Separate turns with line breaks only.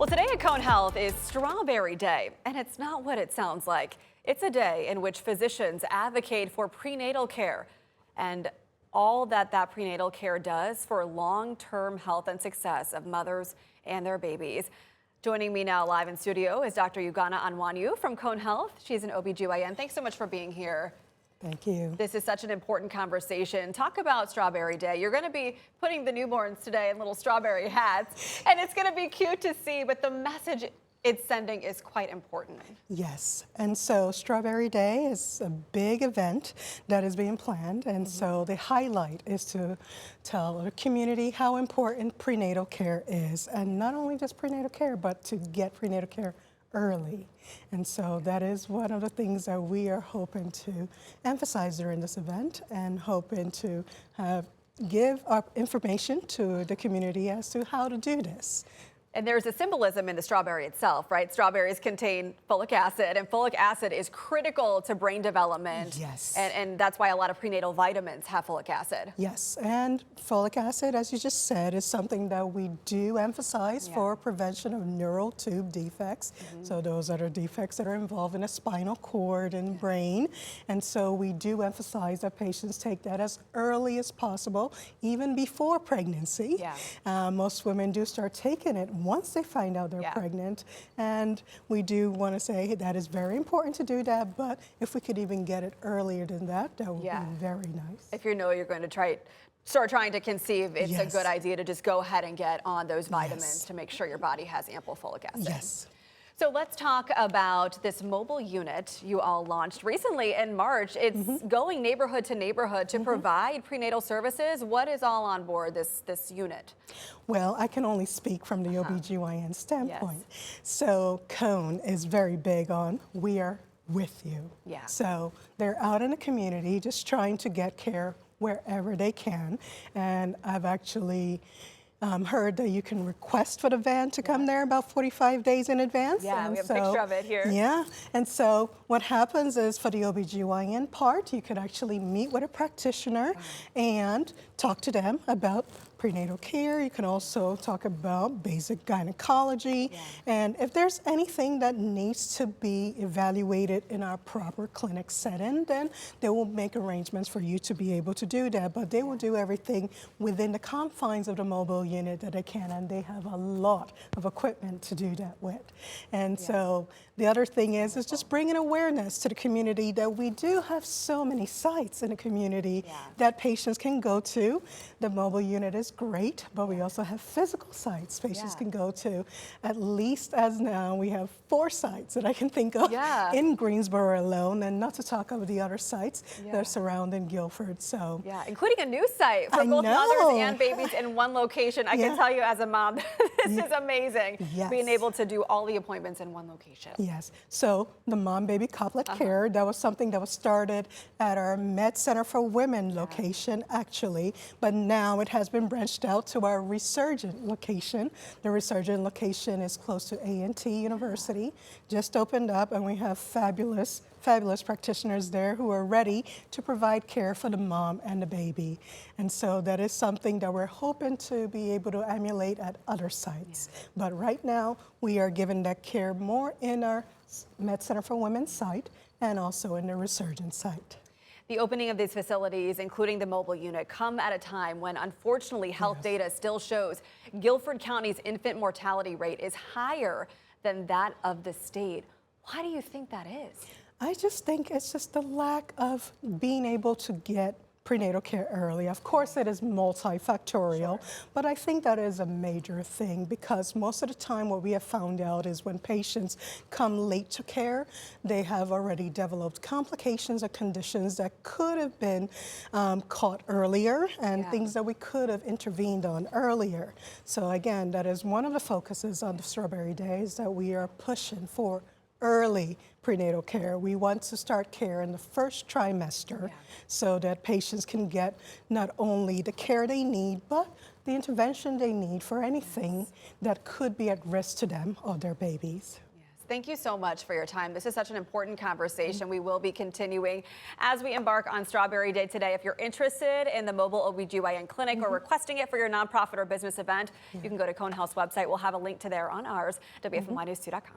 Well, today at Cone Health is Strawberry Day, and it's not what it sounds like. It's a day in which physicians advocate for prenatal care and all that prenatal care does for long-term health and success of mothers and their babies. Joining me now live in studio is Dr. Ugana Anwanyu from Cone Health. She's an OBGYN. Thanks so much for being here.
Thank you.
This is such an important conversation. Talk about Strawberry Day. You're going to be putting the newborns today in little strawberry hats, and it's going to be cute to see, but the message it's sending is quite important.
Yes, and so Strawberry Day is a big event that is being planned, and so the highlight is to tell the community how important prenatal care is, and not only just prenatal care, but to get prenatal care early. And so that is one of the things that we are hoping to emphasize during this event, and hoping to give our information to the community as to how to do this.
And there's a symbolism in the strawberry itself, right? Strawberries contain folic acid, and folic acid is critical to brain development.
Yes.
And that's why a lot of prenatal vitamins have folic acid.
Yes, and folic acid, as you just said, is something that we do emphasize for prevention of neural tube defects. So those are the defects that are involved in the spinal cord and brain. And so we do emphasize that patients take that as early as possible, even before pregnancy. Most women do start taking it once they find out they're pregnant, and we do want to say that is very important to do that, but if we could even get it earlier than that, that would be very nice.
If you know you're going to start trying to conceive, it's a good idea to just go ahead and get on those vitamins to make sure your body has ample folic acid.
Yes.
So let's talk about this mobile unit you all launched recently in March. It's going neighborhood to neighborhood to provide prenatal services. What is all on board this unit?
Well, I can only speak from the OBGYN standpoint. So Cone is very big on we are with you. So they're out in the community just trying to get care wherever they can. And I've actually heard that you can request for the van to come there about 45 days in advance.
Yeah, we have a picture of it here.
Yeah, and so what happens is for the OBGYN part, you could actually meet with a practitioner and talk to them about prenatal care. You can also talk about basic gynecology. And if there's anything that needs to be evaluated in our proper clinic setting, then they will make arrangements for you to be able to do that. But they will do everything within the confines of the mobile unit that they can, and they have a lot of equipment to do that with. And so the other thing is just bringing awareness to the community that we do have so many sites in the community that patients can go to. The mobile unit is great, but we also have physical sites patients can go to. At least as now, we have 4 sites that I can think of in Greensboro alone, and not to talk about the other sites that are surrounding Guilford. So
including a new site for both mothers and babies in one location. I can tell you as a mom, this is amazing, being able to do all the appointments in one location.
Yes, so the mom-baby couplet care, that was something that was started at our Med Center for Women location, actually, but now it has been branched out to our Resurgent location. The Resurgent location is close to A&T University, just opened up, and we have fabulous practitioners there who are ready to provide care for the mom and the baby. And so that is something that we're hoping to be able to emulate at other sites. But right now, we are giving that care more in our Med Center for Women site and also in the Resurgent site.
The opening of these facilities, including the mobile unit, come at a time when, unfortunately, health data still shows Guilford County's infant mortality rate is higher than that of the state. Why do you think that is?
I just think it's just the lack of being able to get prenatal care early. Of course, it is multifactorial, but I think that is a major thing, because most of the time what we have found out is when patients come late to care, they have already developed complications or conditions that could have been caught earlier, and things that we could have intervened on earlier. So again, that is one of the focuses on the Strawberry Days, that we are pushing for early prenatal care. We want to start care in the first trimester so that patients can get not only the care they need, but the intervention they need for anything that could be at risk to them or their babies.
Thank you so much for your time. This is such an important conversation. We will be continuing as we embark on Strawberry Day today. If you're interested in the mobile OBGYN clinic or requesting it for your nonprofit or business event, you can go to Cone Health's website. We'll have a link to there on ours, WFMYnews2.com.